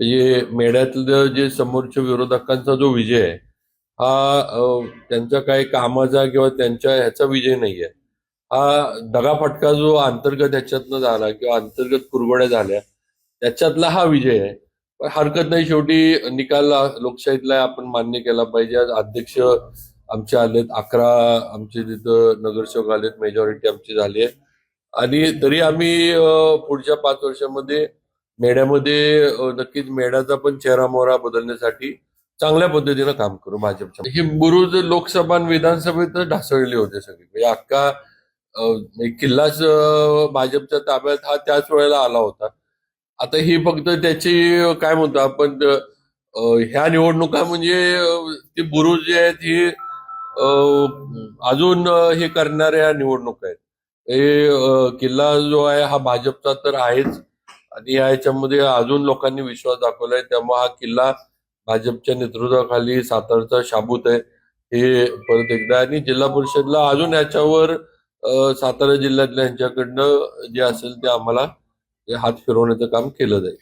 म्हणजे मेढ्यातलं जे समोरच्या विरोधकांचा जो विजय आहे हा त्यांच्या काही कामाचा किंवा त्यांच्या ह्याचा विजय नाहीये. हा दगाफटका जो अंतर्गत ह्याच्यातनं झाला किंवा अंतर्गत कुरघोड्या झाल्या त्याच्यातला हा विजय आहे. पण हरकत नाही, शेवटी निकाल लोकशाहीतला आपण मान्य केला पाहिजे. आज अध्यक्ष आमचे आलेत, 11 आमचे तिथं नगरसेवक आलेत, मेजॉरिटी आमची झाली आहे. आणि तरी आम्ही पुढच्या 5 वर्षामध्ये मेढ्यामध्ये नक्कीच मेढ्याचा पण चेहरा मोहरा बदलण्यासाठी चांगल्या पद्धतीनं काम करू भाजपच्या. ही बुरुज लोकसभा आणि विधानसभेत ढासळले होते सगळे, म्हणजे अख्खा एक किल्लाच भाजपच्या ताब्यात हा त्याच वेळेला आला होता. आता ही फक्त त्याची काय म्हणतो आपण ह्या निवडणुका म्हणजे ती बुरुज जे आहेत ही अजून हे करणाऱ्या निवडणुका आहेत. हे किल्ला जो आहे हा भाजपचा तर आहेच आणि याच्यामध्ये अजून लोकांनी विश्वास दाखवलाय, त्यामुळे हा किल्ला भाजपच्या नेतृत्वाखाली सातारचा शाबूत आहे हे परत एकदा. आणि जिल्हा परिषदला अजून याच्यावर सातारा जिल्ह्यातल्या यांच्याकडनं जे असेल ते आम्हाला हात फिरवण्याचं काम केलं जाईल.